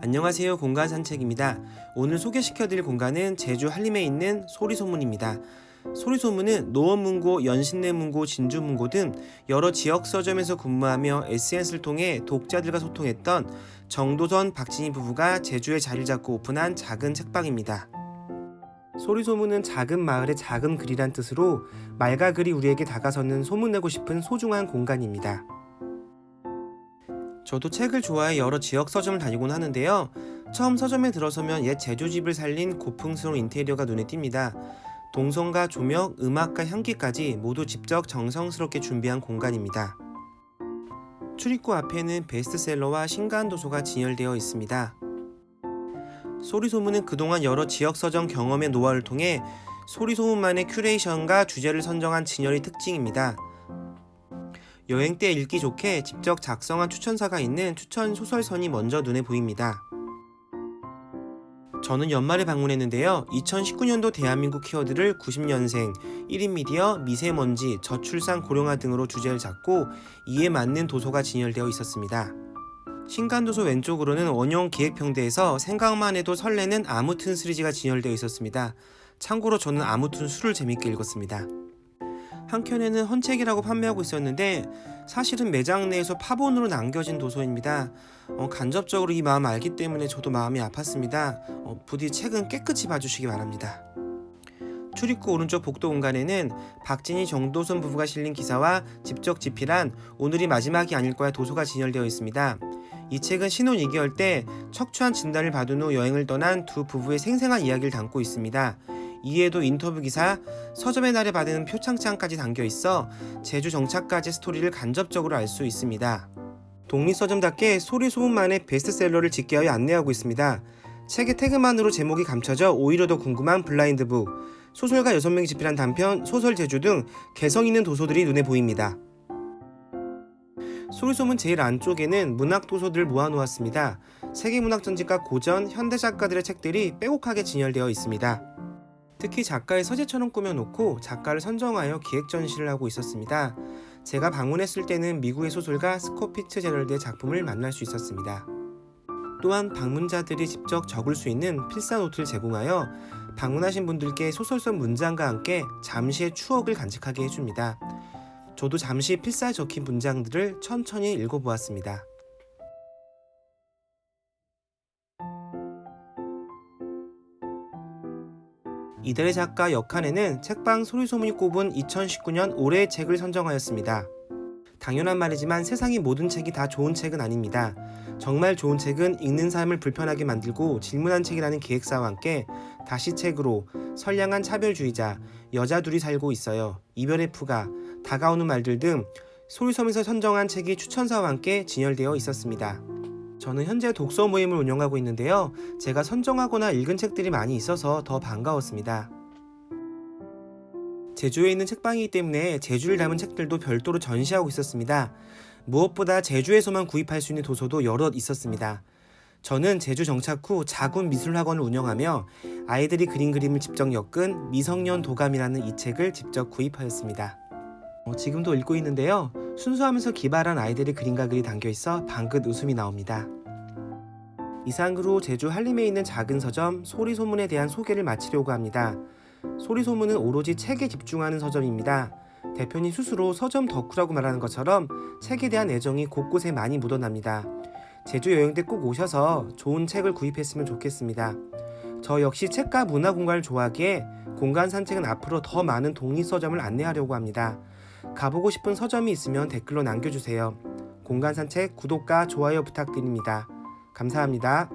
안녕하세요. 공간 산책입니다. 오늘 소개시켜드릴 공간은 제주 한림에 있는 소리소문입니다. 소리소문은 노원문고, 연신내문고, 진주문고 등 여러 지역 서점에서 근무하며 SNS를 통해 독자들과 소통했던 정도선, 박진희 부부가 제주에 자리를 잡고 오픈한 작은 책방입니다. 소리소문은 작은 마을의 작은 글이란 뜻으로 말과 글이 우리에게 다가서는 소문내고 싶은 소중한 공간입니다. 저도 책을 좋아해 여러 지역 서점을 다니곤 하는데요. 처음 서점에 들어서면 옛 제조집을 살린 고풍스러운 인테리어가 눈에 띕니다. 동선과 조명, 음악과 향기까지 모두 직접 정성스럽게 준비한 공간입니다. 출입구 앞에는 베스트셀러와 신간 도서가 진열되어 있습니다. 소리소문은 그동안 여러 지역 서점 경험의 노하우를 통해 소리소문만의 큐레이션과 주제를 선정한 진열이 특징입니다. 여행 때 읽기 좋게 직접 작성한 추천사가 있는 추천 소설선이 먼저 눈에 보입니다. 저는 연말에 방문했는데요. 2019년도 대한민국 키워드를 90년생, 1인 미디어, 미세먼지, 저출산 고령화 등으로 주제를 잡고 이에 맞는 도서가 진열되어 있었습니다. 신간도서 왼쪽으로는 원형 기획평대에서 생각만 해도 설레는 아무튼 시리즈가 진열되어 있었습니다. 참고로 저는 아무튼 수를 재밌게 읽었습니다. 한켠에는 헌책이라고 판매하고 있었는데 사실은 매장 내에서 파본으로 남겨진 도서입니다. 간접적으로 이 마음 알기 때문에 저도 마음이 아팠습니다. 부디 책은 깨끗이 봐주시기 바랍니다. 출입구 오른쪽 복도 공간에는 박진희 정도선 부부가 실린 기사와 직접 집필한 오늘이 마지막이 아닐 거야 도서가 진열되어 있습니다. 이 책은 신혼 2개월 때 척추암 진단을 받은 후 여행을 떠난 두 부부의 생생한 이야기를 담고 있습니다. 이에도 인터뷰 기사, 서점의 날에 받은 표창장까지 담겨 있어 제주 정착까지 스토리를 간접적으로 알 수 있습니다. 독립서점답게 소리소문만의 베스트셀러를 짓게 하여 안내하고 있습니다. 책의 태그만으로 제목이 감춰져 오히려 더 궁금한 블라인드북, 소설가 6명이 집필한 단편, 소설 제주 등 개성 있는 도서들이 눈에 보입니다. 소리소문 제일 안쪽에는 문학 도서들을 모아놓았습니다. 세계문학 전집과 고전, 현대 작가들의 책들이 빼곡하게 진열되어 있습니다. 특히 작가의 서재처럼 꾸며놓고 작가를 선정하여 기획 전시를 하고 있었습니다. 제가 방문했을 때는 미국의 소설가 스콧 피츠제럴드의 작품을 만날 수 있었습니다. 또한 방문자들이 직접 적을 수 있는 필사노트를 제공하여 방문하신 분들께 소설선 문장과 함께 잠시의 추억을 간직하게 해줍니다. 저도 잠시 필사에 적힌 문장들을 천천히 읽어보았습니다. 이달의 작가 역한에는 책방 소리소문이 꼽은 2019년 올해의 책을 선정하였습니다. 당연한 말이지만 세상의 모든 책이 다 좋은 책은 아닙니다. 정말 좋은 책은 읽는 삶을 불편하게 만들고 질문한 책이라는 기획사와 함께 다시 책으로, 선량한 차별주의자, 여자 둘이 살고 있어요, 이별의 푸가, 다가오는 말들 등 소리소문에서 선정한 책이 추천사와 함께 진열되어 있었습니다. 저는 현재 독서 모임을 운영하고 있는데요. 제가 선정하거나 읽은 책들이 많이 있어서 더 반가웠습니다. 제주에 있는 책방이기 때문에 제주를 담은 책들도 별도로 전시하고 있었습니다. 무엇보다 제주에서만 구입할 수 있는 도서도 여럿 있었습니다. 저는 제주 정착 후 자군 미술학원을 운영하며 아이들이 그린 그림을 직접 엮은 미성년 도감이라는 이 책을 직접 구입하였습니다. 지금도 읽고 있는데요. 순수하면서 기발한 아이들의 그림과 글이 담겨있어 방긋 웃음이 나옵니다. 이상으로 제주 한림에 있는 작은 서점 소리소문에 대한 소개를 마치려고 합니다. 소리소문은 오로지 책에 집중하는 서점입니다. 대표님 스스로 서점 덕후라고 말하는 것처럼 책에 대한 애정이 곳곳에 많이 묻어납니다. 제주 여행 때 꼭 오셔서 좋은 책을 구입했으면 좋겠습니다. 저 역시 책과 문화 공간을 좋아하기에 공간 산책은 앞으로 더 많은 독립서점을 안내하려고 합니다. 가보고 싶은 서점이 있으면 댓글로 남겨주세요. 공간 산책 구독과 좋아요 부탁드립니다. 감사합니다.